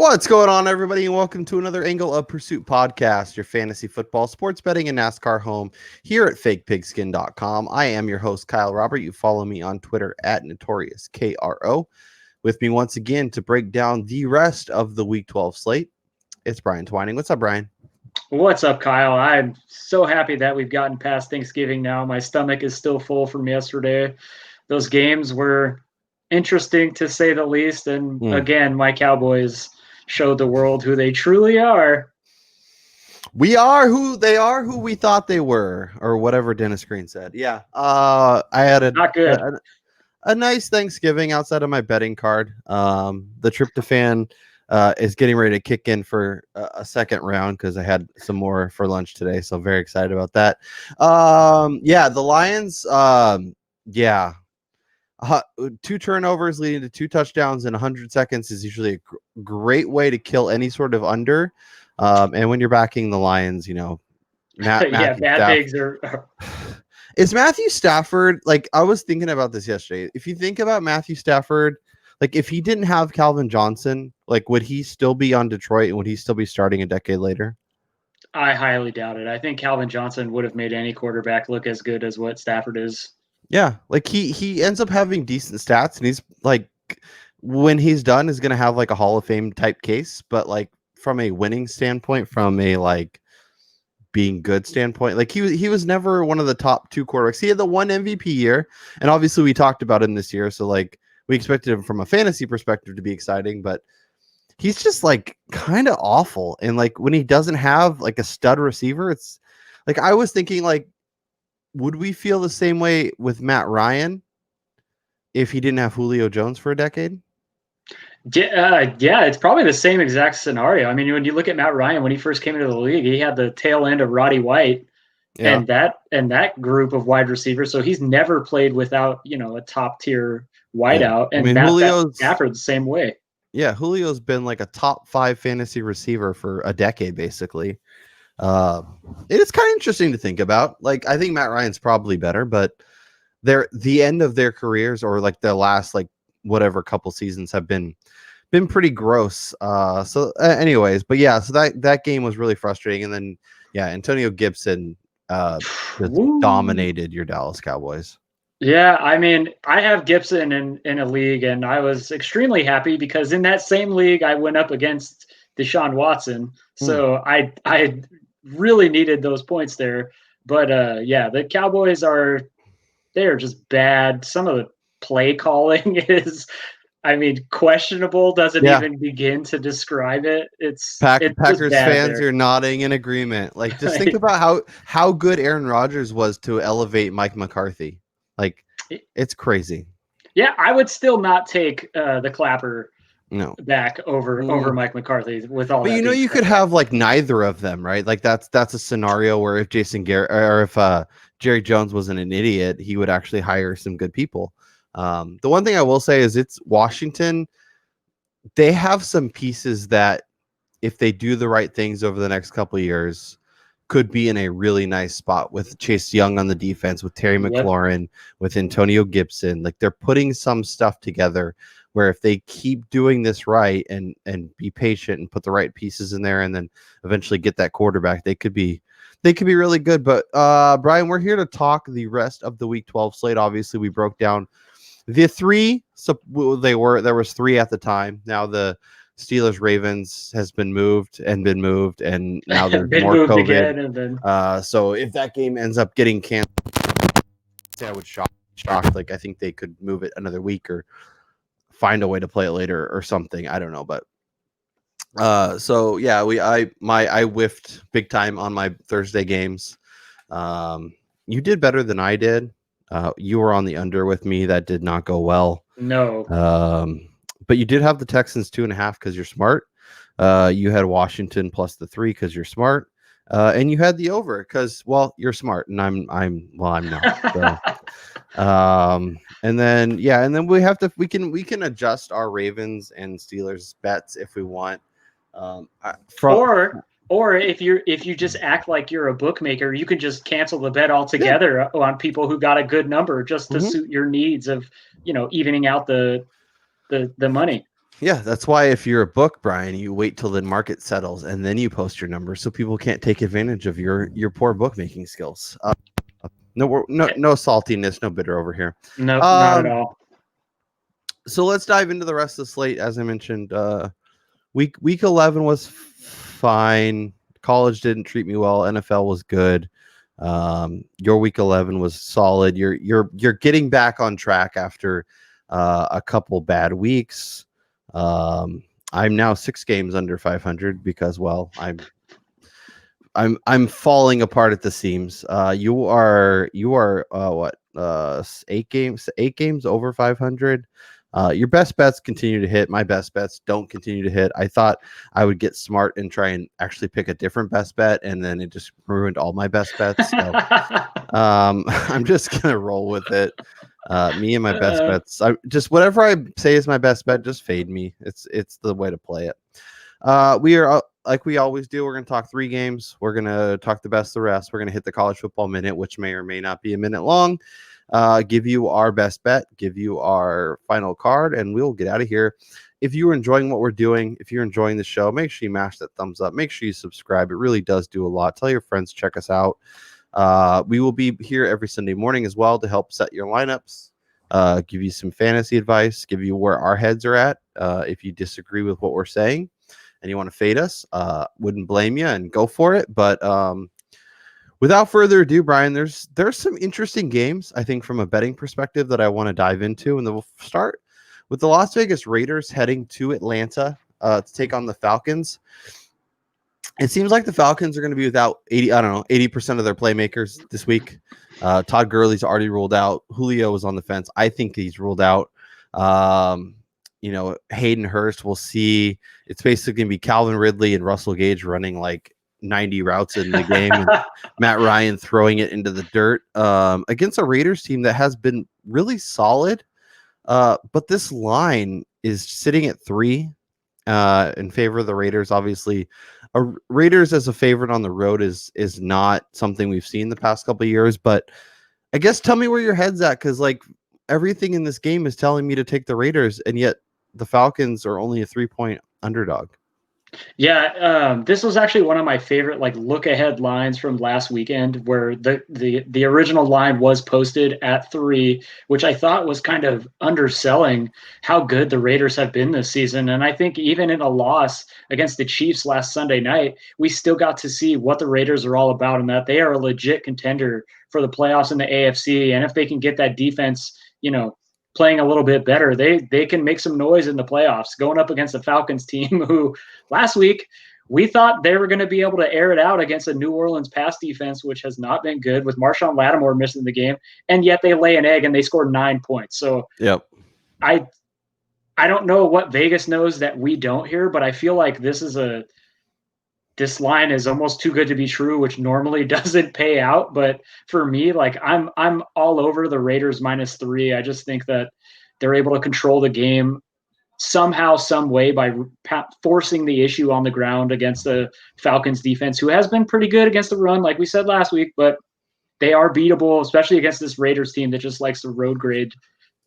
What's going on, everybody, and welcome to another Angle of Pursuit podcast, your fantasy football, sports betting, and NASCAR home here at fakepigskin.com. I am your host, Kyle Robert. You follow me on Twitter at NotoriousKRO. With me once again to break down the rest of the Week 12 slate, it's Brian Twining. What's up, Brian? What's up, Kyle? I'm so happy that we've gotten past Thanksgiving now. My stomach is still full from yesterday. Those games were interesting, to say the least. And again, my Cowboys showed the world who they truly are. We are who they are, who we thought they were, or whatever Dennis Green said. Yeah. I had a nice Thanksgiving outside of my betting card. The tryptophan is getting ready to kick in for a second round because I had some more for lunch today. So very excited about that. The Lions, 2 turnovers leading to 2 touchdowns in 100 seconds is usually a great way to kill any sort of under. And when you're backing the Lions, Pigs are. Is Matthew Stafford, I was thinking about this yesterday. If you think about Matthew Stafford, if he didn't have Calvin Johnson, would he still be on Detroit and would he still be starting a decade later? I highly doubt it. I think Calvin Johnson would have made any quarterback look as good as what Stafford is. Yeah, he ends up having decent stats, and he's when he's done is going to have a Hall of Fame type case, but from a winning standpoint, from a being good standpoint, he was never one of the top 2 quarterbacks. He had the 1 MVP year, and obviously we talked about him this year, so we expected him from a fantasy perspective to be exciting, but he's just kind of awful. And when he doesn't have a stud receiver, it's I was thinking would we feel the same way with Matt Ryan if he didn't have Julio Jones for a decade? Yeah, it's probably the same exact scenario. I mean, when you look at Matt Ryan, when he first came into the league, he had the tail end of Roddy White and that group of wide receivers. So he's never played without, a top tier wideout. Yeah. And Julio's Stafford the same way. Yeah, Julio's been a top 5 fantasy receiver for a decade, basically. It is kind of interesting to think about. I think Matt Ryan's probably better, but the end of their careers or the last whatever couple seasons have been pretty gross. So that game was really frustrating. And then Antonio Gibson just dominated your Dallas Cowboys. Yeah, I mean, I have Gibson in a league, and I was extremely happy because in that same league I went up against Deshaun Watson. So I really needed those points there. But the Cowboys they're just bad. Some of the play calling is, questionable. Doesn't even begin to describe it. Packers fans, you're nodding in agreement. Just think about how good Aaron Rodgers was to elevate Mike McCarthy. It's crazy. Yeah, I would still not take the Clapper back over Mike McCarthy with all. But you could have neither of them, right? That's a scenario where if Jason Garrett or if Jerry Jones wasn't an idiot, he would actually hire some good people. The one thing I will say is it's Washington. They have some pieces that, if they do the right things over the next couple of years, could be in a really nice spot with Chase Young on the defense, with Terry McLaurin, with Antonio Gibson. They're putting some stuff together where if they keep doing this right and be patient and put the right pieces in there and then eventually get that quarterback, they could be really good. But Brian, we're here to talk the rest of the Week 12 slate. Obviously, we broke down the 3. So there was 3 at the time. Now the Steelers Ravens has been moved, and now there's more COVID again, so if that game ends up getting canceled, I would shock. I think they could move it another week or find a way to play it later or something. I don't know, but I whiffed big time on my Thursday games. You did better than I did. You were on the under with me. That did not go well. No. But you did have the Texans 2.5 because you're smart. You had Washington plus the 3 because you're smart. And you had the over because, you're smart, and I'm not. So. And then we can adjust our Ravens and Steelers bets if we want. Or if you just act like you're a bookmaker, you can just cancel the bet altogether on people who got a good number just to suit your needs of, evening out the money. Yeah, that's why if you're a book, Brian, you wait till the market settles and then you post your numbers so people can't take advantage of your poor bookmaking skills. No saltiness, no bitter over here. Nope, not at Um, all. so let's dive into the rest of the slate. As I mentioned, week 11 was fine. College didn't treat me well. NFL was good. Your week 11 was solid. You're getting back on track after a couple bad weeks. I'm now 6 games under 500 because, well, I'm falling apart at the seams. You are what 8 games over 500. Your best bets continue to hit. My best bets don't continue to hit. I thought I would get smart and try and actually pick a different best bet, and then it just ruined all my best bets. So I'm just gonna roll with it. Me and my best bets. I just whatever I say is my best bet, just fade me. It's the way to play it. We are like we always do. We're going to talk 3 games. We're going to talk the best of the rest. We're going to hit the college football minute, which may or may not be a minute long. Give you our best bet, give you our final card, and we'll get out of here. If you're enjoying what we're doing, if you're enjoying the show, make sure you mash that thumbs up. Make sure you subscribe. It really does do a lot. Tell your friends, check us out. We will be here every Sunday morning as well to help set your lineups, give you some fantasy advice, give you where our heads are at. If you disagree with what we're saying and you want to fade us, wouldn't blame you and go for it. But without further ado, Brian, there's some interesting games, I think, from a betting perspective that I want to dive into. And then we'll start with the Las Vegas Raiders heading to Atlanta to take on the Falcons. It seems like the Falcons are going to be without 80% of their playmakers this week. Todd Gurley's already ruled out. Julio was on the fence. I think he's ruled out. Hayden Hurst, we'll see. It's basically going to be Calvin Ridley and Russell Gage running like 90 routes in the game and Matt Ryan throwing it into the dirt against a Raiders team that has been really solid. But this line is sitting at 3 in favor of the Raiders. Obviously, Raiders as a favorite on the road is not something we've seen the past couple of years. But I guess tell me where your head's at, because like everything in this game is telling me to take the Raiders, and yet the Falcons are only a 3-point underdog. Yeah, this was actually one of my favorite like look ahead lines from last weekend, where the original line was posted at 3, which I thought was kind of underselling how good the Raiders have been this season. And I think even in a loss against the Chiefs last Sunday night, we still got to see what the Raiders are all about, and that they are a legit contender for the playoffs in the AFC. And if they can get that defense, playing a little bit better, they can make some noise in the playoffs, going up against the Falcons team who last week we thought they were going to be able to air it out against a New Orleans pass defense, which has not been good, with Marshawn Lattimore missing the game, and yet they lay an egg and they scored 9 points. So yep. I don't know what Vegas knows that we don't hear, but I feel like this line is almost too good to be true, which normally doesn't pay out. But for me, like I'm all over the Raiders -3. I just think that they're able to control the game somehow, some way, by forcing the issue on the ground against the Falcons defense, who has been pretty good against the run, like we said last week, but they are beatable, especially against this Raiders team that just likes to road grade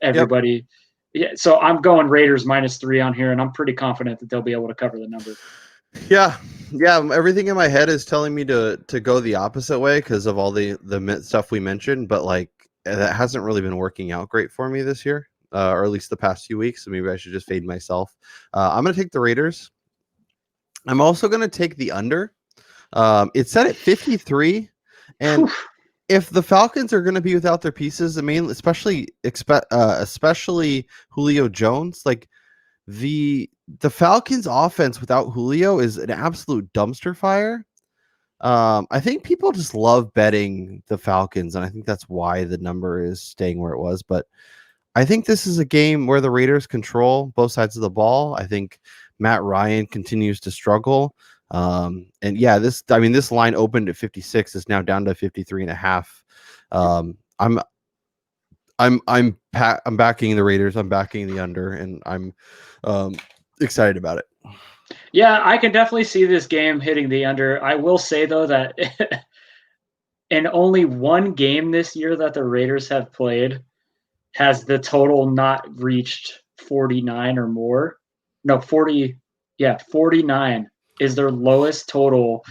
everybody. Yep. Yeah, so I'm going Raiders -3 on here, and I'm pretty confident that they'll be able to cover the number. Yeah. Everything in my head is telling me to go the opposite way because of all the stuff we mentioned, but like that hasn't really been working out great for me this year, or at least the past few weeks. So maybe I should just fade myself. I'm going to take the Raiders. I'm also going to take the under. It's set at 53, and if the Falcons are going to be without their pieces, I mean, especially Julio Jones, like the Falcons offense without Julio is an absolute dumpster fire. I think people just love betting the Falcons, and I think that's why the number is staying where it was. But I think this is a game where the Raiders control both sides of the ball. I think Matt Ryan continues to struggle. And yeah, this line opened at 56, is now down to 53.5. I'm backing the Raiders. I'm backing the under, and I'm excited about it. Yeah, I can definitely see this game hitting the under. I will say though that in only one game this year that the Raiders have played has the total not reached 49 or more. no, 40, yeah, 49 is their lowest total,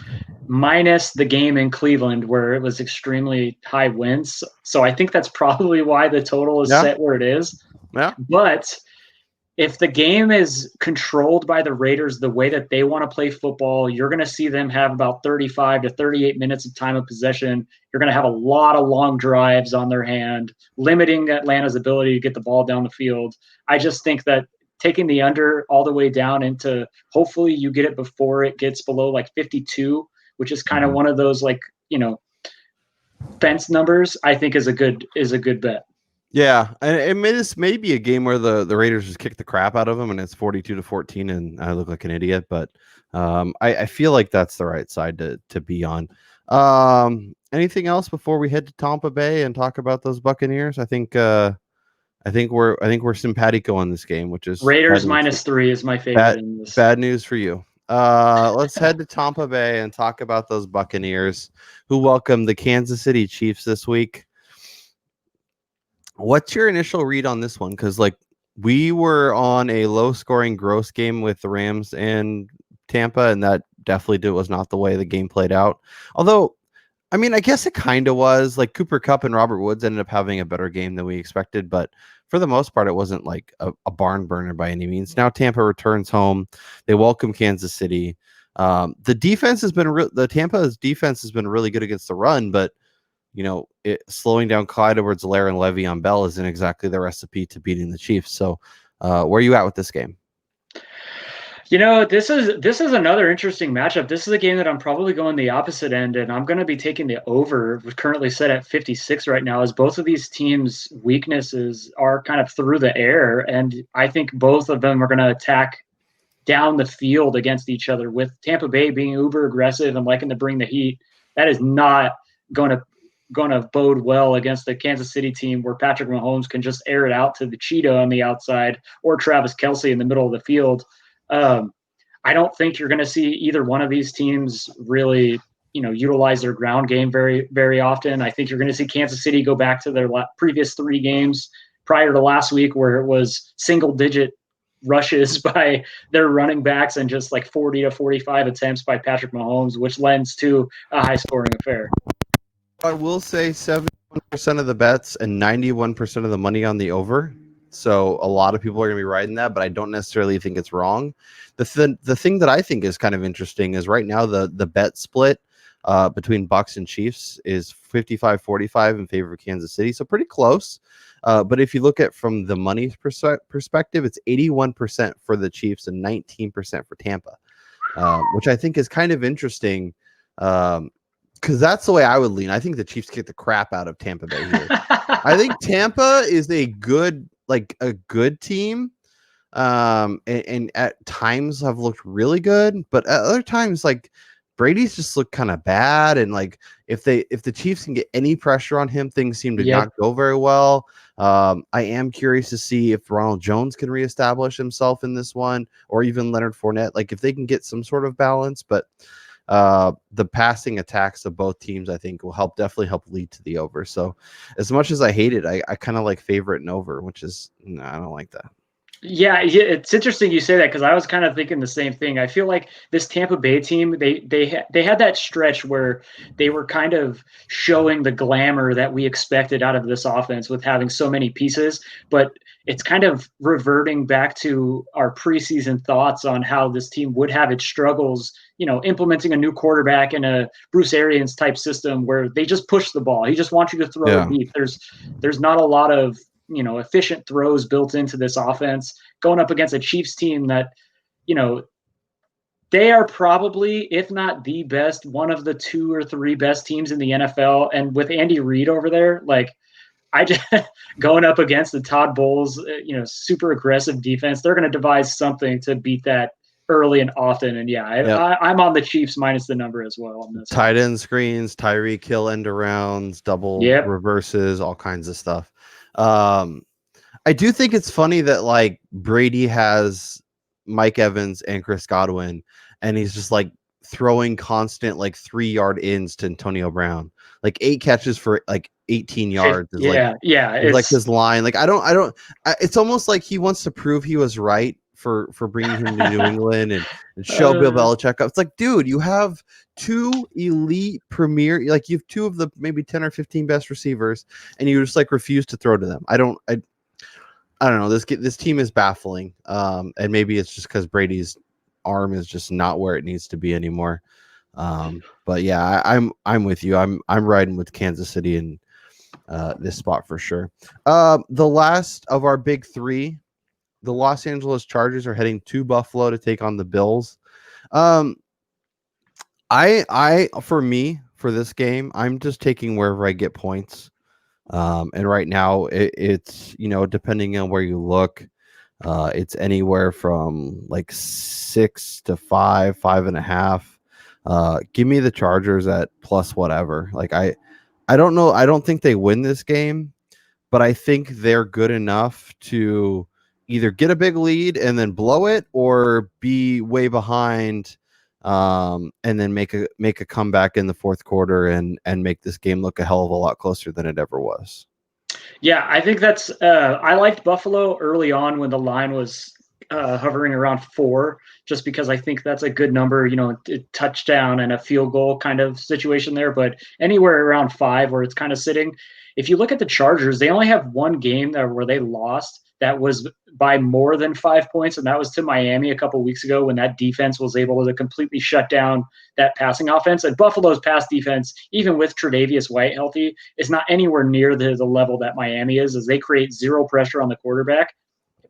minus the game in Cleveland where it was extremely high winds. So I think that's probably why the total is Yeah. set where it is. Yeah. But if the game is controlled by the Raiders the way that they want to play football, you're going to see them have about 35 to 38 minutes of time of possession. You're going to have a lot of long drives on their hand, limiting Atlanta's ability to get the ball down the field. I just think that taking the under all the way down into, hopefully you get it before it gets below like 52, which is kind of one of those like, fence numbers, I think is a good bet. Yeah, and this may be a game where the Raiders just kick the crap out of them, and it's 42-14, and I look like an idiot. But I feel like that's the right side to be on. Anything else before we head to Tampa Bay and talk about those Buccaneers? I think we're simpatico on this game, which is Raiders -3 is my favorite in this. Bad news for you. Let's head to Tampa Bay and talk about those Buccaneers who welcome the Kansas City Chiefs this week. What's your initial read on this one? Because we were on a low-scoring gross game with the Rams and Tampa, and that definitely was not the way the game played out. Although, I mean, I guess it kind of was. Like Cooper Kupp and Robert Woods ended up having a better game than we expected, but for the most part, it wasn't like a barn burner by any means. Now Tampa returns home. They welcome Kansas City. The defense has been Tampa's defense has been really good against the run, but slowing down Clyde Edwards-Helaire and Le'Veon Bell isn't exactly the recipe to beating the Chiefs. So, where are you at with this game? This is another interesting matchup. This is a game that I'm probably going the opposite end, and I'm going to be taking the over. We're currently set at 56 right now, as both of these teams' weaknesses are kind of through the air, and I think both of them are going to attack down the field against each other. With Tampa Bay being uber aggressive and liking to bring the heat, that is not going to bode well against the Kansas City team where Patrick Mahomes can just air it out to the Cheetah on the outside or Travis Kelce in the middle of the field. I don't think you're going to see either one of these teams really, utilize their ground game very, very often. I think you're going to see Kansas City go back to their previous 3 games prior to last week where it was single-digit rushes by their running backs and just like 40 to 45 attempts by Patrick Mahomes, which lends to a high-scoring affair. I will say 71% of the bets and 91% of the money on the over. So a lot of people are going to be riding that, but I don't necessarily think it's wrong. The thing that I think is kind of interesting is right now the bet split between Bucs and Chiefs is 55-45 in favor of Kansas City. So pretty close. But if you look at from the money perspective, it's 81% for the Chiefs and 19% for Tampa, which I think is kind of interesting. Because that's the way I would lean. I think the Chiefs kick the crap out of Tampa Bay here. I think Tampa is a good team, and at times have looked really good, but at other times, Brady's just looked kind of bad. And if the Chiefs can get any pressure on him, things seem to not go very well. I am curious to see if Ronald Jones can reestablish himself in this one, or even Leonard Fournette. If they can get some sort of balance, but. The passing attacks of both teams, I think, will definitely help lead to the over. So as much as I hate it, I kind of like favorite and over, which is, no, I don't like that. Yeah, it's interesting you say that because I was kind of thinking the same thing. I feel like this Tampa Bay team, they had that stretch where they were kind of showing the glamour that we expected out of this offense with having so many pieces, but it's kind of reverting back to our preseason thoughts on how this team would have its struggles, implementing a new quarterback in a Bruce Arians type system where they just push the ball. He just wants you to throw it deep. There's not a lot of efficient throws built into this offense going up against a Chiefs team that, they are probably, if not the best, one of the 2 or 3 best teams in the NFL. And with Andy Reid over there, I just going up against the Todd Bowles, super aggressive defense, they're going to devise something to beat that early and often. And I'm on the Chiefs minus the number as well on this. Tight end screens, Tyreek Hill end arounds, double reverses, all kinds of stuff. I do think it's funny that Brady has Mike Evans and Chris Godwin, and he's just throwing constant 3-yard ins to Antonio Brown, 8 catches for 18 yards. Is it's his line. It's almost like he wants to prove he was right for bringing him to New England and show Bill Uh, Belichick up. It's like, dude, you have two elite premier, like you have two of the maybe 10 or 15 best receivers, and you just like refuse to throw to them. I don't know. This team is baffling. And maybe it's just because Brady's arm is just not where it needs to be anymore. But yeah, I'm with you. I'm riding with Kansas City in this spot for sure. The last of our big three, the Los Angeles Chargers are heading to Buffalo to take on the Bills. Um, for me for this game, I'm just taking wherever I get points. And right now it's depending on where you look, it's anywhere from like 6 to 5, 5.5. Give me the Chargers at plus whatever. Like I don't know. I don't think they win this game, but I think they're good enough to either get a big lead and then blow it, or be way behind, and then make a comeback in the fourth quarter and make this game look a hell of a lot closer than it ever was. Yeah, I think that's. I liked Buffalo early on when the line was hovering around 4, just because I think that's a good number. A touchdown and a field goal kind of situation there. But anywhere around 5, where it's kind of sitting. If you look at the Chargers, they only have one game where they lost that was by more than 5 points, and that was to Miami a couple weeks ago when that defense was able to completely shut down that passing offense. And Buffalo's pass defense, even with Tre'Davious White healthy, is not anywhere near the level that Miami is, as they create zero pressure on the quarterback.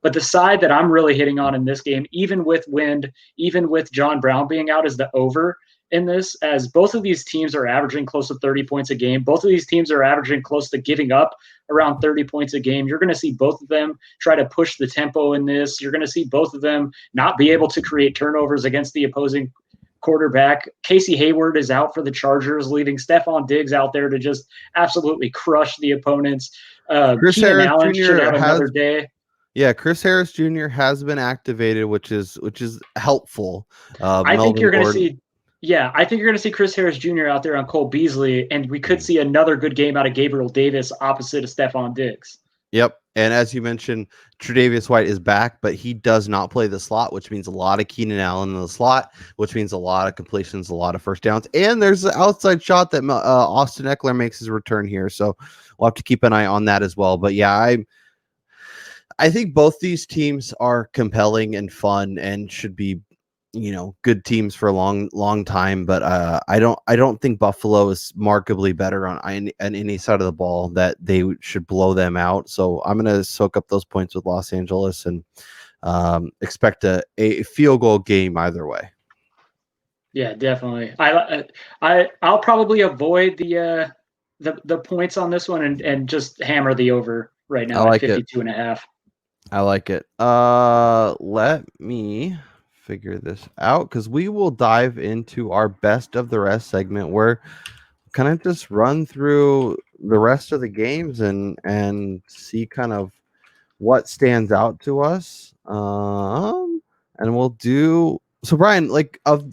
But the side that I'm really hitting on in this game, even with wind, even with John Brown being out, is the over in this, as both of these teams are averaging close to 30 points a game. Both of these teams are averaging close to giving up around 30 points a game. You're going to see both of them try to push the tempo in this. You're going to see both of them not be able to create turnovers against the opposing quarterback. Casey Hayward is out for the Chargers, leaving Stephon Diggs out there to just absolutely crush the opponents. Chris Keenan Harris Allen should Jr. have another has day. Yeah, Chris Harris Jr. has been activated, which is helpful. I think Melvin you're going to Gordon. see, yeah, I think you're going to see Chris Harris Jr. out there on Cole Beasley, and we could Mm. see another good game out of Gabriel Davis opposite of Stephon Diggs. Yep. And as you mentioned, Tre'Davious White is back, but he does not play the slot, which means a lot of Keenan Allen in the slot, which means a lot of completions, a lot of first downs. And there's the outside shot that Austin Eckler makes his return here. So we'll have to keep an eye on that as well. But yeah, I think both these teams are compelling and fun and should be, good teams for a long time. But I don't think Buffalo is markedly better on any side of the ball that they should blow them out. So I'm gonna soak up those points with Los Angeles and expect a field goal game either way. Yeah, definitely. I'll probably avoid the points on this one and just hammer the over right I now at like it. 52.5. I like it. Let me figure this out, because we will dive into our best of the rest segment, where kind of just run through the rest of the games and see kind of what stands out to us. And we'll do so. Brian,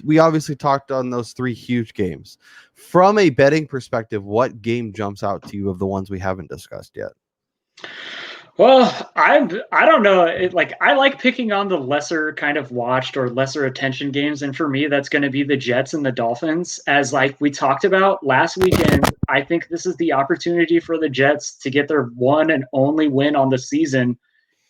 we obviously talked on those 3 huge games. From a betting perspective, what game jumps out to you of the ones we haven't discussed yet? Well, I don't know. I like picking on the lesser kind of watched or lesser attention games, and for me, that's going to be the Jets and the Dolphins. As like we talked about last weekend, I think this is the opportunity for the Jets to get their one and only win on the season.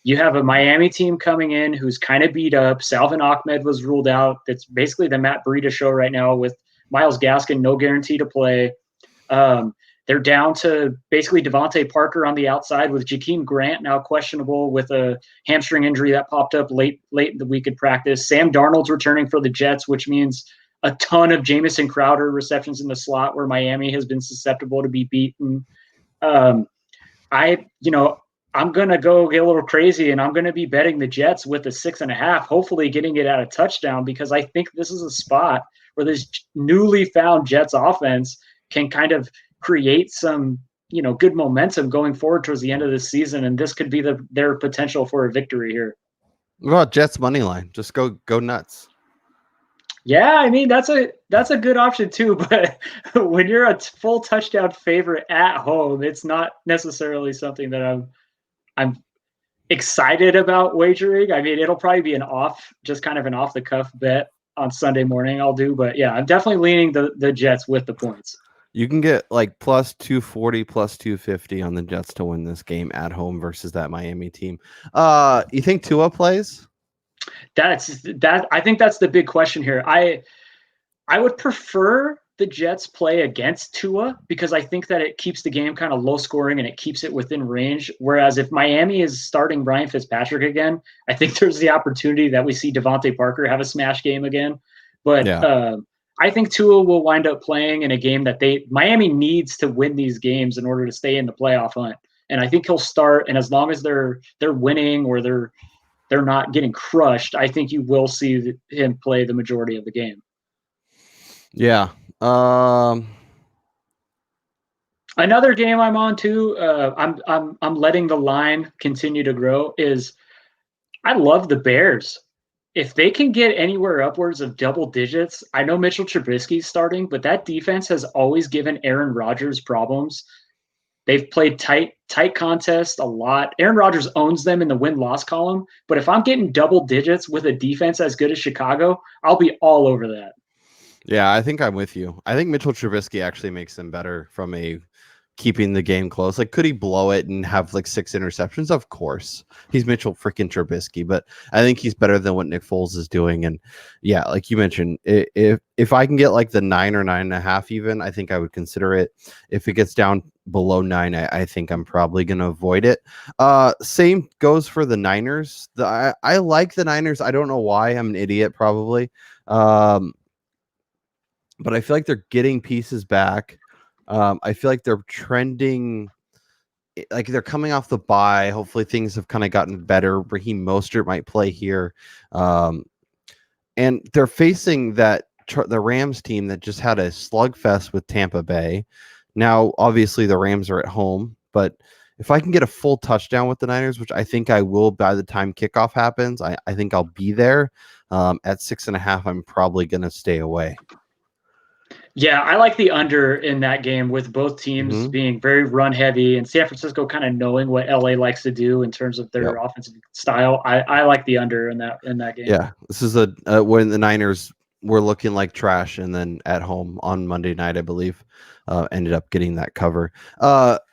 You have a Miami team coming in who's kind of beat up. Salvin Ahmed was ruled out. That's basically the Matt Breida show right now, with Myles Gaskin no guarantee to play. Um, they're down to basically Devontae Parker on the outside, with Jakeem Grant now questionable with a hamstring injury that popped up late in the week in practice. Sam Darnold's returning for the Jets, which means a ton of Jamison Crowder receptions in the slot, where Miami has been susceptible to be beaten. Um, I, you know, I'm gonna go get a little crazy, and I'm gonna be betting the Jets with a 6.5, hopefully getting it at a touchdown, because I think this is a spot where this newly found Jets offense can kind of create some, good momentum going forward towards the end of the season, and this could be their potential for a victory here. What about Jets money line? Just go nuts. Yeah, I mean that's a good option too, but when you're a full touchdown favorite at home, it's not necessarily something that I'm excited about wagering. I mean, it'll probably be just kind of an off the cuff bet on Sunday morning. I'll do, but yeah, I'm definitely leaning the Jets with the points. You can get like plus 240, plus 250 on the Jets to win this game at home versus that Miami team. You think Tua plays? I think that's the big question here. I would prefer the Jets play against Tua because I think that it keeps the game kind of low scoring and it keeps it within range. Whereas if Miami is starting Ryan Fitzpatrick again, I think there's the opportunity that we see Devontae Parker have a smash game again. But Yeah. I think Tua will wind up playing in a game that Miami needs to win these games in order to stay in the playoff hunt. And I think he'll start. And as long as they're winning or they're not getting crushed, I think you will see him play the majority of the game. Yeah. Another game I'm on too. I'm letting the line continue to grow. Is I love the Bears. If they can get anywhere upwards of double digits, I know Mitchell Trubisky's starting, but that defense has always given Aaron Rodgers problems. They've played tight contests a lot. Aaron Rodgers owns them in the win-loss column, but if I'm getting double digits with a defense as good as Chicago, I'll be all over that. Yeah, I think I'm with you. I think Mitchell Trubisky actually makes them better from a keeping the game close. Like, could he blow it and have like 6 interceptions? Of course. He's Mitchell freaking Trubisky, but I think he's better than what Nick Foles is doing. And yeah, like you mentioned, if I can get like the 9 or 9.5 even, I think I would consider it. If it gets down below 9, I think I'm probably gonna avoid it. Same goes for the Niners. I like the Niners. I don't know why. I'm an idiot, probably. But I feel like they're getting pieces back. I feel like they're trending, like they're coming off the bye. Hopefully, things have kind of gotten better. Raheem Mostert might play here, and they're facing the Rams team that just had a slugfest with Tampa Bay. Now, obviously, the Rams are at home, but if I can get a full touchdown with the Niners, which I think I will by the time kickoff happens, I think I'll be there. At 6.5, I'm probably going to stay away. Yeah, I like the under in that game with both teams Mm-hmm. being very run heavy and San Francisco kind of knowing what LA likes to do in terms of their Yep. offensive style. I like the under in that game. Yeah, this is when the Niners were looking like trash, and then at home on Monday night, I believe, ended up getting that cover.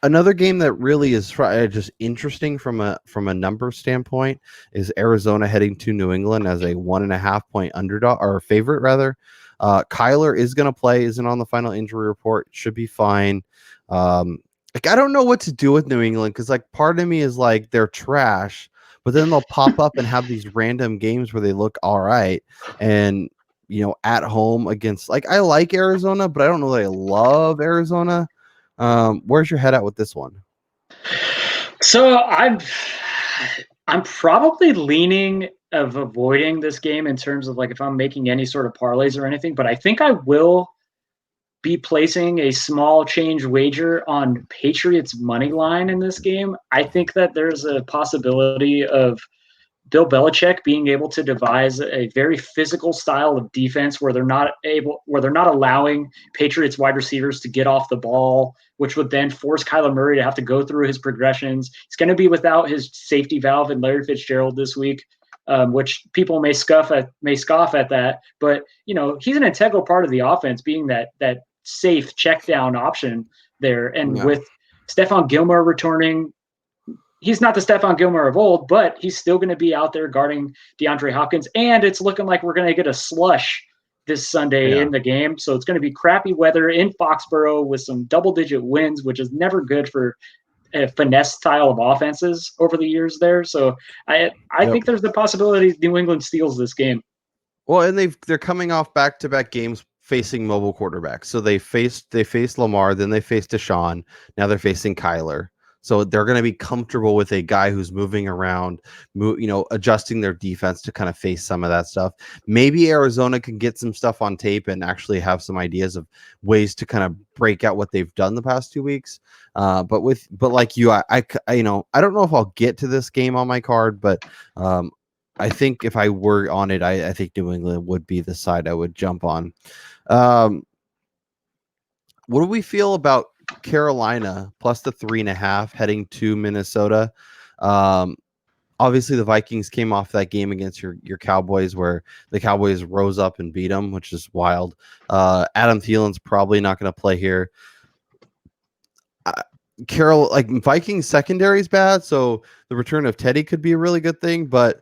Another game that really is just interesting from a number standpoint is Arizona heading to New England as a 1.5 point underdog or favorite rather. Kyler is going to play, isn't on the final injury report, should be fine. Like I don't know what to do with New England because like part of me is like they're trash, but then they'll pop up and have these random games where they look all right. And, at home against, like, I like Arizona, but I don't know that I love Arizona. Where's your head at with this one? So I'm probably leaning of avoiding this game in terms of like if I'm making any sort of parlays or anything, but I think I will be placing a small change wager on Patriots money line in this game. I think that there's a possibility of Bill Belichick being able to devise a very physical style of defense where they're not allowing Patriots wide receivers to get off the ball, which would then force Kyler Murray to have to go through his progressions. He's going to be without his safety valve and Larry Fitzgerald this week, which people may scoff at that, but he's an integral part of the offense, being that safe check down option there, and Yeah. with Stephon Gilmore returning, he's not the Stephon Gilmore of old, but he's still going to be out there guarding DeAndre Hopkins. And it's looking like we're going to get a slush this Sunday in the game. So it's going to be crappy weather in Foxborough with some double-digit winds, which is never good for a finesse style of offenses over the years there. So I think there's the possibility New England steals this game. Well, and they're coming off back-to-back games facing mobile quarterbacks. So they faced Lamar, then they faced Deshaun. Now they're facing Kyler. So they're going to be comfortable with a guy who's moving around, adjusting their defense to kind of face some of that stuff. Maybe Arizona can get some stuff on tape and actually have some ideas of ways to kind of break out what they've done the past 2 weeks. But like you, I don't know if I'll get to this game on my card, but I think if I were on it, I think New England would be the side I would jump on. What do we feel about Carolina plus the 3.5 heading to Minnesota? obviously the Vikings came off that game against your Cowboys where the Cowboys rose up and beat them, which is wild. Adam Thielen's probably not going to play here. Carol, like Vikings secondary is bad, so the return of Teddy could be a really good thing, but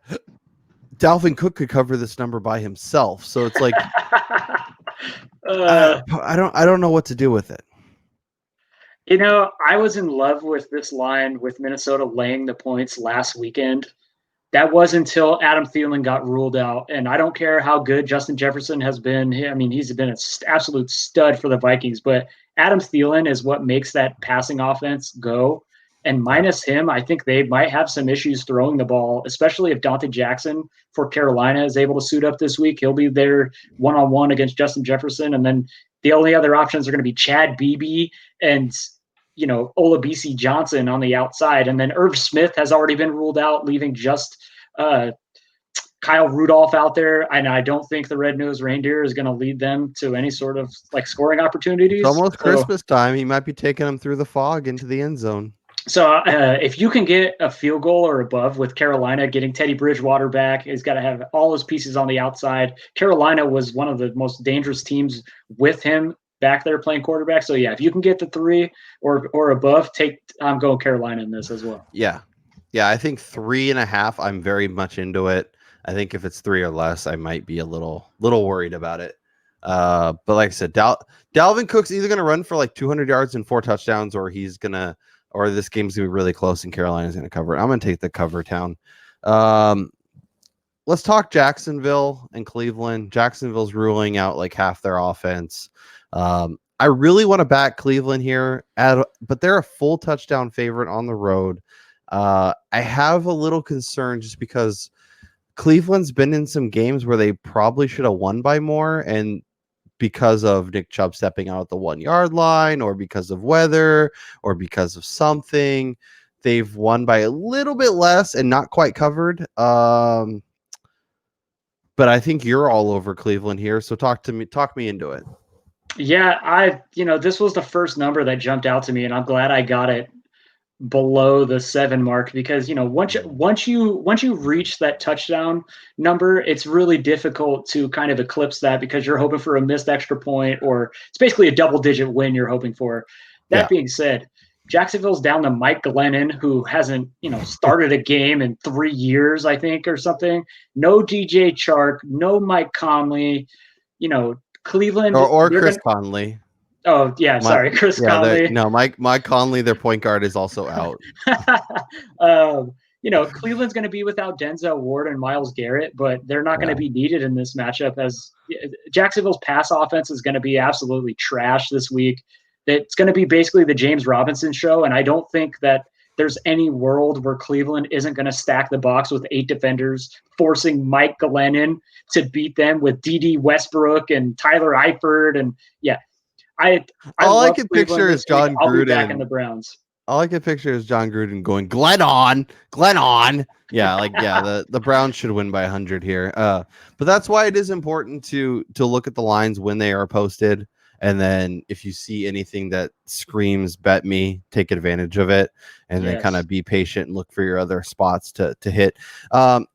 Dalvin Cook could cover this number by himself. So it's like I don't know what to do with it. I was in love with this line with Minnesota laying the points last weekend. That was until Adam Thielen got ruled out. And I don't care how good Justin Jefferson has been. I mean, he's been an absolute stud for the Vikings, but Adam Thielen is what makes that passing offense go. And minus him, I think they might have some issues throwing the ball, especially if Dante Jackson for Carolina is able to suit up this week. He'll be there one-on-one against Justin Jefferson. And then the only other options are going to be Chad Beebe and Olabisi Johnson on the outside. And then Irv Smith has already been ruled out, leaving just Kyle Rudolph out there. And I don't think the red-nosed reindeer is going to lead them to any sort of scoring opportunities. It's almost Christmas time. He might be taking them through the fog into the end zone. So if you can get a field goal or above with Carolina, getting Teddy Bridgewater back, he's got to have all his pieces on the outside. Carolina was one of the most dangerous teams with him back there playing quarterback. So yeah, if you can get the 3 or above, I'm going Carolina in this as well. Yeah. I think 3.5. I'm very much into it. I think if it's 3 or less, I might be a little worried about it. But like I said, Dalvin Cook's either going to run for 200 yards and 4 touchdowns, or this game's going to be really close and Carolina's going to cover it. I'm going to take the cover town. Let's talk Jacksonville and Cleveland. Jacksonville's ruling out half their offense. I really want to back Cleveland here, but they're a full touchdown favorite on the road. I have a little concern just because Cleveland's been in some games where they probably should have won by more, and because of Nick Chubb stepping out at the 1-yard line, or because of weather, or because of something, they've won by a little bit less and not quite covered. But I think you're all over Cleveland here, so talk me into it. Yeah, this was the first number that jumped out to me, and I'm glad I got it below the 7 mark, because once you reach that touchdown number, it's really difficult to kind of eclipse that, because you're hoping for a missed extra point, or it's basically a double-digit win you're hoping for. That being said, Jacksonville's down to Mike Glennon, who hasn't started a game in 3 years, I think, or something. No DJ Chark, no Mike Conley. Cleveland or Chris Conley. Oh yeah, sorry, Chris Conley. No, Mike Conley, their point guard, is also out. Cleveland's going to be without Denzel Ward and Myles Garrett, but they're not going to be needed in this matchup, as Jacksonville's pass offense is going to be absolutely trash this week. It's going to be basically the James Robinson show, and I don't think that there's any world where Cleveland isn't going to stack the box with 8 defenders, forcing Mike Glennon to beat them with D.D. Westbrook and Tyler Eifert. And yeah, all I can picture is John Gruden back in the Browns. All I can picture is John Gruden going, Glenn on. Yeah, the Browns should win by 100 here. But that's why it is important to look at the lines when they are posted. And then if you see anything that screams bet me, take advantage of it, and then kind of be patient and look for your other spots to hit.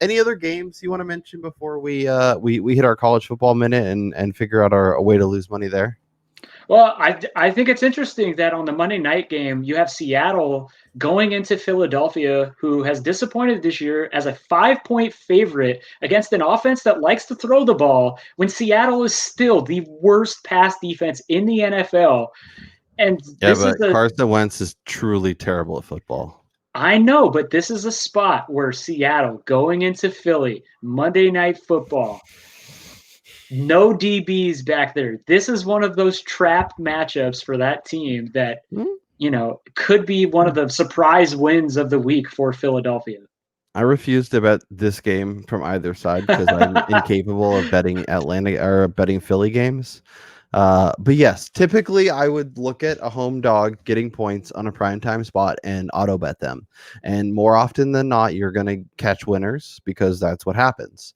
Any other games you want to mention before we hit our college football minute and figure out a way to lose money there? Well, I think it's interesting that on the Monday night game, you have Seattle going into Philadelphia, who has disappointed this year, as a 5-point favorite against an offense that likes to throw the ball, when Seattle is still the worst pass defense in the NFL. And Carson Wentz is truly terrible at football. I know, but this is a spot where Seattle going into Philly, Monday Night Football, no DBs back there. This is one of those trap matchups for that team that, could be one of the surprise wins of the week for Philadelphia. I refuse to bet this game from either side because I'm incapable of betting Atlanta or betting Philly games. But yes, typically I would look at a home dog getting points on a primetime spot and auto bet them. And more often than not, you're going to catch winners because that's what happens.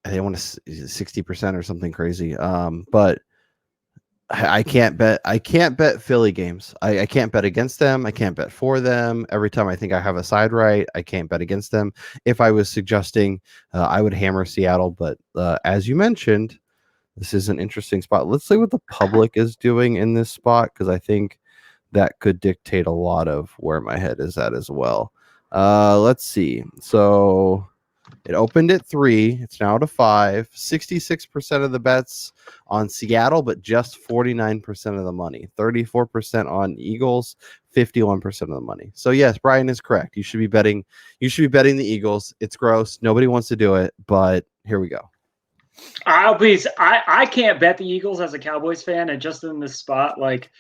They want 60% or something crazy. But I can't bet. I can't bet Philly games. I can't bet against them. I can't bet for them. Every time I think I have a side right, I can't bet against them. If I was suggesting, I would hammer Seattle. But as you mentioned, this is an interesting spot. Let's see what the public is doing in this spot, because I think that could dictate a lot of where my head is at as well. Let's see. So it opened at 3. It's now to 5. 66% of the bets on Seattle, but just 49% of the money. 34% on Eagles, 51% of the money. So yes, Brian is correct. You should be betting. You should be betting the Eagles. It's gross. Nobody wants to do it, but here we go. I can't bet the Eagles as a Cowboys fan, and just in this spot, like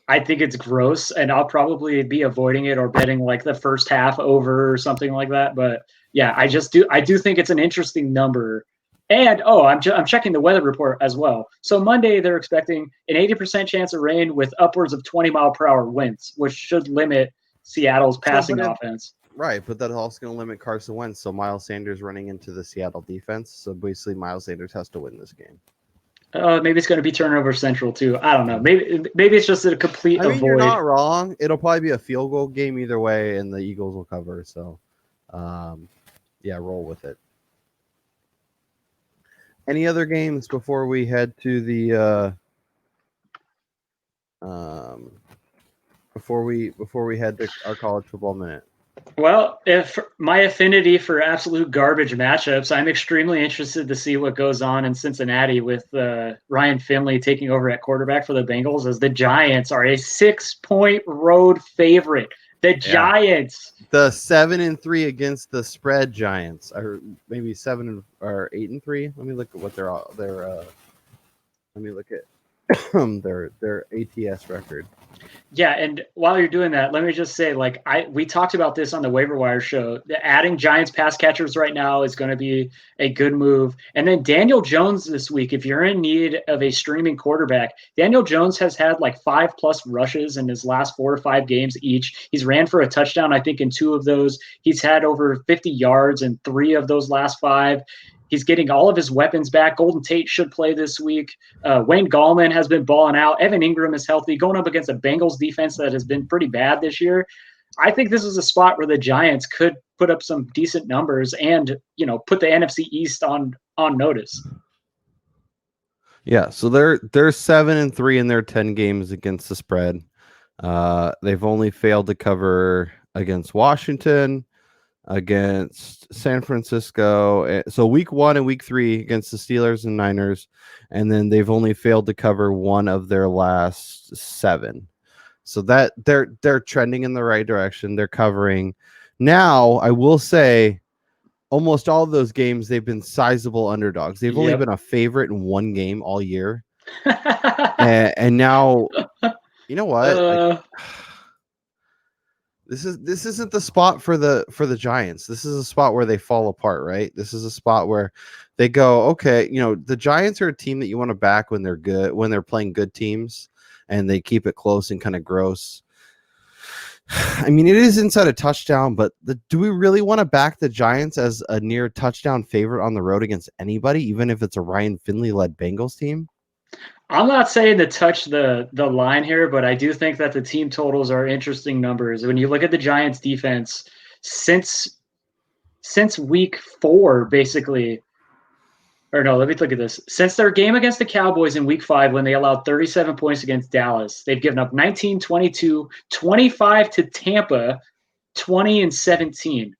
I think it's gross, and I'll probably be avoiding it or betting like the first half over or something like that. But yeah, I do think it's an interesting number. And I'm checking the weather report as well. So Monday they're expecting an 80% chance of rain with upwards of 20-mile-per-hour winds, which should limit Seattle's passing offense. Right, but that's also going to limit Carson Wentz. So Miles Sanders running into the Seattle defense. So basically, Miles Sanders has to win this game. Maybe it's going to be turnover central too. I don't know. Maybe it's just a complete avoid. You're not wrong. It'll probably be a field goal game either way, and the Eagles will cover. So, yeah, roll with it. Any other games before we head to the before we head to our college football minute? Well, if my affinity for absolute garbage matchups, I'm extremely interested to see what goes on in Cincinnati with Ryan Finley taking over at quarterback for the Bengals, as the Giants are a 6-point road favorite. The Giants, the 7-3 against the spread Giants, or maybe 8-3. Let me look at what let me look at their ATS record. Yeah, and while you're doing that, let me just say, we talked about this on the waiver wire show. Adding Giants pass catchers right now is going to be a good move. And then Daniel Jones this week, if you're in need of a streaming quarterback, Daniel Jones has had 5+ rushes in his last 4 or 5 games each. He's ran for a touchdown, I think, in 2 of those. He's had over 50 yards in 3 of those last 5. He's getting all of his weapons back. Golden Tate should play this week. Wayne Gallman has been balling out. Evan Ingram is healthy, going up against a Bengals defense that has been pretty bad this year. I think this is a spot where the Giants could put up some decent numbers and, put the NFC East on notice. Yeah, so they're 7-3 in their 10 games against the spread. They've only failed to cover against Washington, against San Francisco. So week 1 and week 3 against the Steelers and Niners, and then they've only failed to cover 1 of their last 7. So that they're trending in the right direction. They're covering. Now, I will say, almost all of those games they've been sizable underdogs. They've only been a favorite in 1 game all year, and now, you know what? This isn't the spot for the Giants. This is a spot where they fall apart, right? This is a spot where they go, okay, the Giants are a team that you want to back when they're good, when they're playing good teams, and they keep it close and kind of gross. I mean, it is inside a touchdown, but do we really want to back the Giants as a near touchdown favorite on the road against anybody, even if it's a Ryan Finley-led Bengals team? I'm not saying to touch the line here, but I do think that the team totals are interesting numbers. When you look at the Giants defense, since week 4, basically, or no, let me look at this. Since their game against the Cowboys in week 5, when they allowed 37 points against Dallas, they've given up 19, 22, 25 to Tampa, 20 and 17.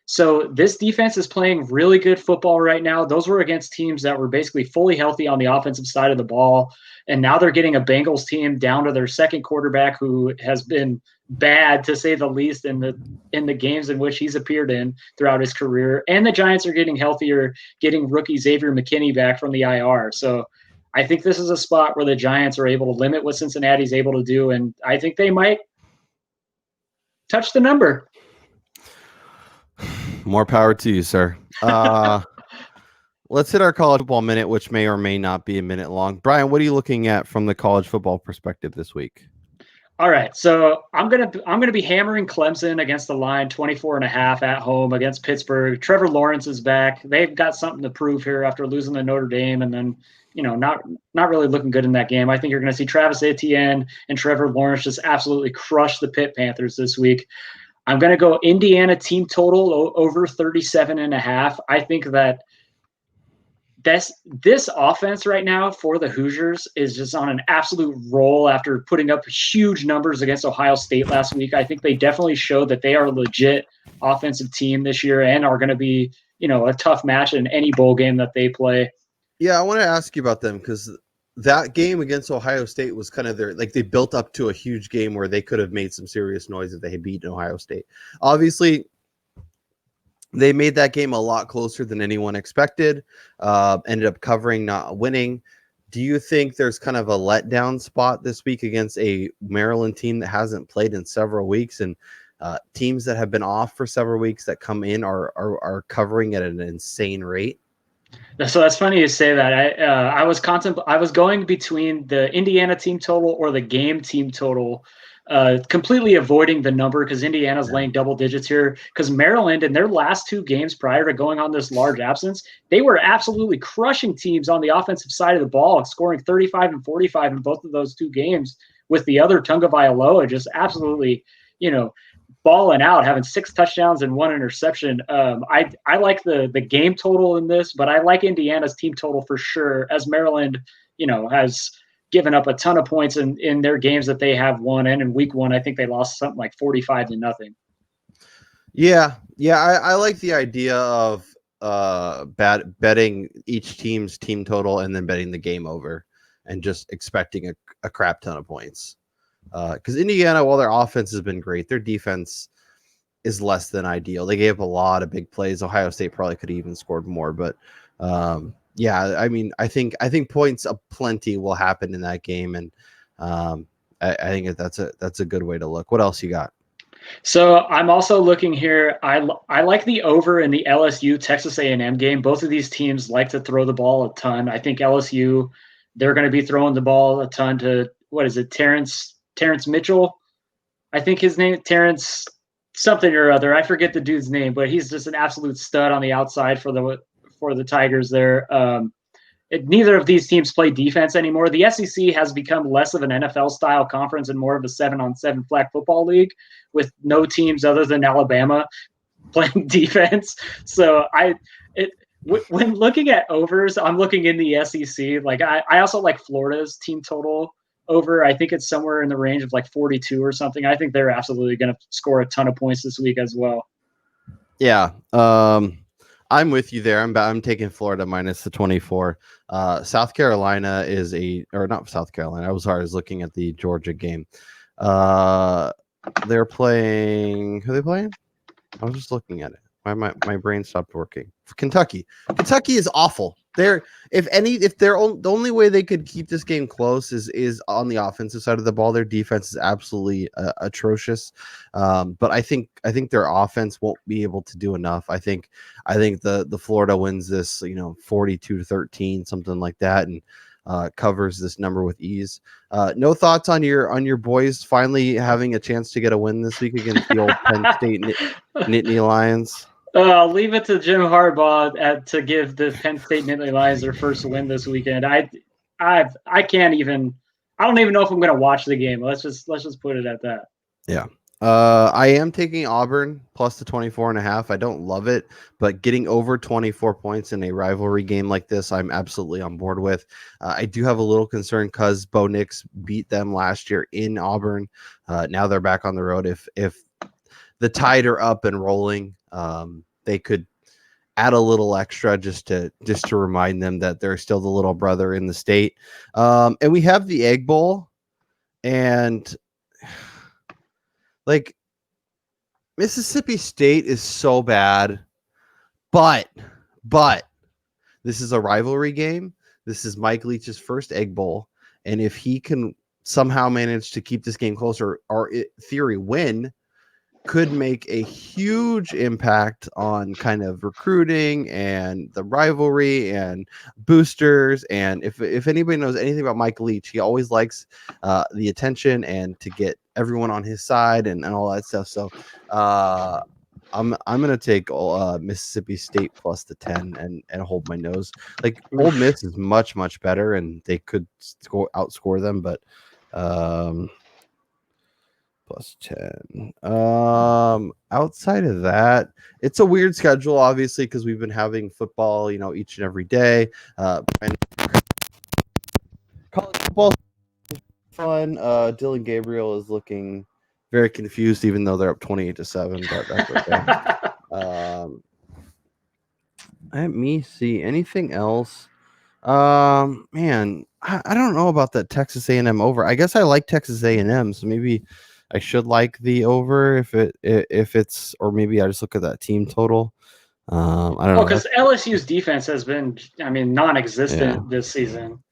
So this defense is playing really good football right now. Those were against teams that were basically fully healthy on the offensive side of the ball. And now they're getting a Bengals team down to their second quarterback, who has been bad, to say the least, in the games in which he's appeared in throughout his career. And the Giants are getting healthier, getting rookie Xavier McKinney back from the IR. So I think this is a spot where the Giants are able to limit what Cincinnati's able to do. And I think they might touch the number. More power to you, sir. Let's hit our college football minute, which may or may not be a minute long. Brian, what are you looking at from the college football perspective this week? All right, so I'm gonna be hammering Clemson against the line, 24.5 at home against Pittsburgh. Trevor Lawrence is back. They've got something to prove here after losing to Notre Dame and then not really looking good in that game. I think you're going to see Travis Etienne and Trevor Lawrence just absolutely crush the Pitt Panthers this week. I'm going to go Indiana team total over 37.5. I think that this offense right now for the Hoosiers is just on an absolute roll after putting up huge numbers against Ohio State last week. I think they definitely showed that they are a legit offensive team this year and are going to be, a tough match in any bowl game that they play. Yeah, I want to ask you about them because that game against Ohio State was kind of they built up to a huge game where they could have made some serious noise if they had beaten Ohio State. Obviously, they made that game a lot closer than anyone expected, ended up covering, not winning. Do you think there's kind of a letdown spot this week against a Maryland team that hasn't played in several weeks, and teams that have been off for several weeks that come in are covering at an insane rate? So that's funny you say that. I was going between the Indiana team total or the game team total, completely avoiding the number because Indiana's laying double digits here. Because Maryland in their last two games prior to going on this large absence, they were absolutely crushing teams on the offensive side of the ball, scoring 35 and 45 in both of those two games. With the other Tagovailoa just absolutely, balling out, having 6 touchdowns and 1 interception. I like the game total in this, but I like Indiana's team total for sure, as Maryland, has given up a ton of points in their games that they have won. And in week 1, I think they lost something like 45-0. Yeah. I like the idea of betting each team's team total and then betting the game over and just expecting a crap ton of points. Because Indiana, while their offense has been great, their defense is less than ideal. They gave up a lot of big plays. Ohio State probably could have even scored more, but yeah, I mean, I think points aplenty will happen in that game, and I think that's a good way to look. What else you got? So I'm also looking here. I like the over in the LSU Texas A&M game. Both of these teams like to throw the ball a ton. I think LSU, they're going to be throwing the ball a ton to Terrence Mitchell. I think his name Terrence something or other. I forget the dude's name, but he's just an absolute stud on the outside for the Tigers there. Neither of these teams play defense anymore. The SEC has become less of an NFL-style conference and more of a 7-on-7 flag football league with no teams other than Alabama playing defense. So when looking at overs, I'm looking in the SEC. Like I also like Florida's team total over. I think it's somewhere in the range of like 42 or something. I think they're absolutely going to score a ton of points this week as well. Yeah. I'm with you there. I'm taking Florida minus the 24. South Carolina not South Carolina. I was looking at the Georgia game. They're playing. Who are they playing? I was just looking at it. My brain stopped working. Kentucky. Kentucky is awful. The only way they could keep this game close is on the offensive side of the ball. Their defense is absolutely atrocious. But I think their offense won't be able to do enough. I think the Florida wins this, 42-13, something like that, and covers this number with ease. No thoughts on your boys finally having a chance to get a win this week against the old Penn State Nittany Lions? I'll leave it to Jim Harbaugh to give the Penn State Nittany Lions their first win this weekend. I can't even. I don't even know if I'm going to watch the game. Let's just put it at that. Yeah. I am taking Auburn plus the 24.5. I don't love it, but getting over 24 points in a rivalry game like this, I'm absolutely on board with. I do have a little concern because Bo Nix beat them last year in Auburn. Now they're back on the road. If the Tide are up and rolling, they could add a little extra just to remind them that they're still the little brother in the state. And we have the Egg Bowl, and like Mississippi State is so bad, but this is a rivalry game. This is Mike Leach's first Egg Bowl, and if he can somehow manage to keep this game closer, or in theory win, could make a huge impact on kind of recruiting and the rivalry and boosters. And if anybody knows anything about Mike Leach, he always likes the attention and to get everyone on his side and all that stuff. So I'm gonna take Mississippi State plus the 10 and hold my nose. Like Ole Miss is much better, and they could outscore them, but plus 10. Outside of that, it's a weird schedule, obviously, because we've been having football, each and every day. And college football fun. Dylan Gabriel is looking very confused, even though they're up 28-7, but that's okay. Let me see anything else. Man, I don't know about that Texas A&M over. I guess I like Texas A&M, so maybe I should like the over if it's, or maybe I just look at that team total. I don't know. Because LSU's defense has been, non-existent this season.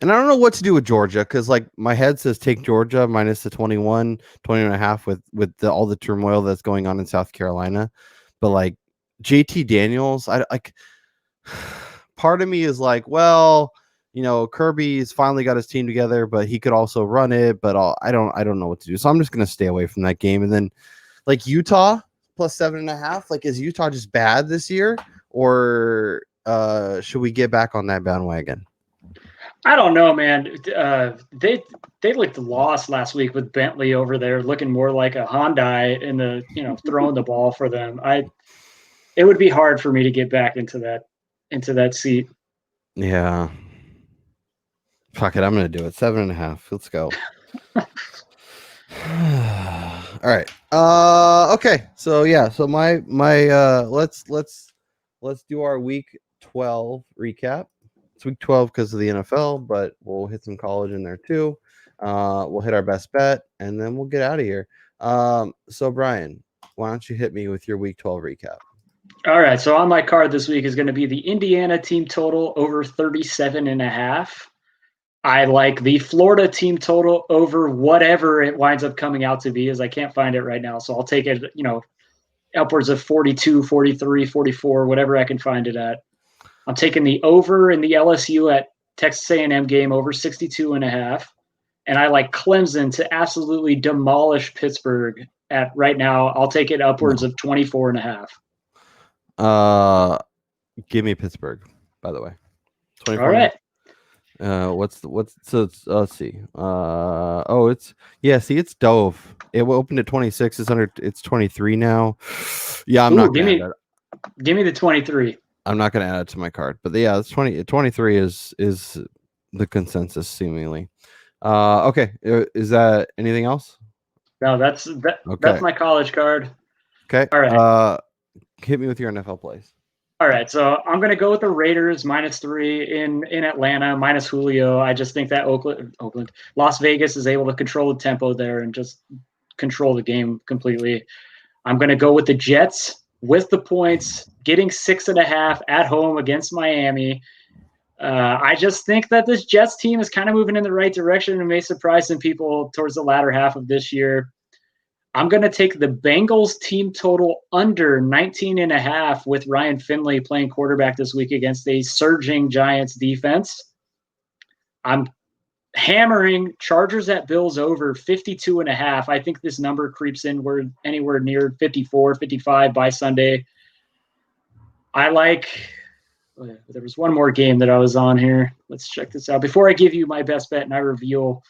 And I don't know what to do with Georgia, because like my head says take Georgia minus the 20 and a half with all the turmoil that's going on in South Carolina. But like JT Daniels, I like part of me is like, well, Kirby's finally got his team together, but he could also run it. But I don't know what to do. So I'm just gonna stay away from that game. And then like Utah plus 7.5. Like, is Utah just bad this year, or should we get back on that bandwagon? I don't know, man. They looked lost last week with Bentley over there, looking more like a Hyundai in the throwing the ball for them. It would be hard for me to get back into that seat. Yeah. Fuck it, I'm gonna do it. 7.5. Let's go. All right. Okay. So yeah. So my let's do our week 12 recap. It's week 12 because of the NFL, but we'll hit some college in there too. We'll hit our best bet, and then we'll get out of here. So Brian, why don't you hit me with your week 12 recap? All right. So on my card this week is going to be the Indiana team total over 37.5. I like the Florida team total over whatever it winds up coming out to be, as I can't find it right now. So I'll take it, upwards of 42, 43, 44, whatever I can find it at. I'm taking the over in the LSU at Texas A&M game over 62.5. And I like Clemson to absolutely demolish Pittsburgh at right now. I'll take it upwards of 24.5. Give me Pittsburgh, by the way. 24. All right. So let's see. It's Dove. It opened at 26. It's 23 now. Yeah, I'm not gonna add that. Give me the 23. I'm not gonna add it to my card. But yeah, it's 23 is the consensus seemingly. Okay. Is that anything else? No, that's my college card. Okay. All right. Hit me with your NFL plays. All right, so I'm going to go with the Raiders -3 in Atlanta, minus Julio. I just think that Las Vegas is able to control the tempo there and just control the game completely. I'm going to go with the Jets with the points, getting 6.5 at home against Miami. I just think that this Jets team is kind of moving in the right direction and may surprise some people towards the latter half of this year. I'm going to take the Bengals team total under 19.5 with Ryan Finley playing quarterback this week against a surging Giants defense. I'm hammering Chargers at Bills over 52.5. I think this number creeps in anywhere near 54, 55 by Sunday. There was one more game that I was on here. Let's check this out. Before I give you my best bet and I reveal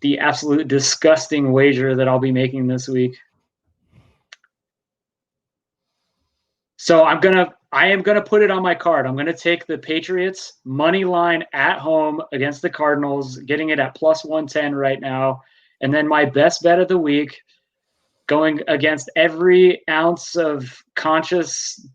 the absolute disgusting wager that I'll be making this week. So I am gonna put it on my card. I'm gonna take the Patriots money line at home against the Cardinals, getting it at plus 110 right now. And then my best bet of the week, going against every ounce of conscious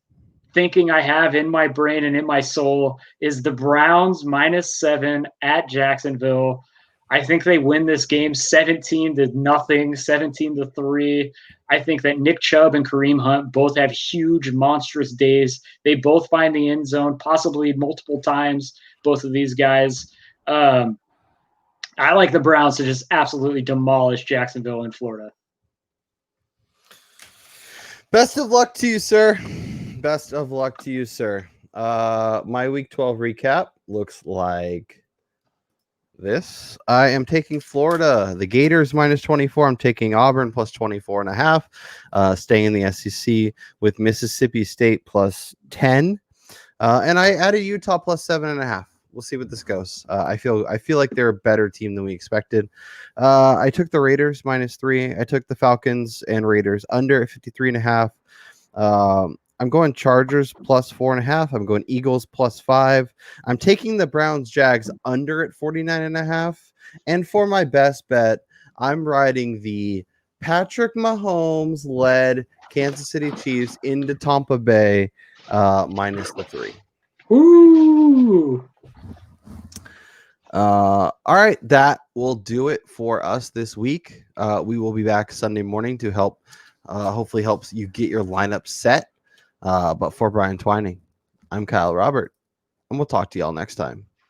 thinking I have in my brain and in my soul, is the Browns -7 at Jacksonville. I think they win this game 17-0, 17-3. I think that Nick Chubb and Kareem Hunt both have huge, monstrous days. They both find the end zone, possibly multiple times, both of these guys. I like the Browns to just absolutely demolish Jacksonville in Florida. Best of luck to you, sir. Best of luck to you, sir. My week 12 recap looks like this. I am taking Florida, the Gators -24. I'm taking Auburn +24.5. Staying in the SEC with Mississippi State +10. And I added Utah +7.5. We'll see what this goes. I feel like they're a better team than we expected. I took the Raiders -3. I took the Falcons and Raiders under 53.5. I'm going Chargers +4.5. I'm going Eagles +5. I'm taking the Browns Jags under at 49.5. And for my best bet, I'm riding the Patrick Mahomes led Kansas City Chiefs into Tampa Bay -3. Ooh. All right, that will do it for us this week. We will be back Sunday morning to help, hopefully helps you get your lineup set. But for Brian Twining, I'm Kyle Robert, and we'll talk to y'all next time.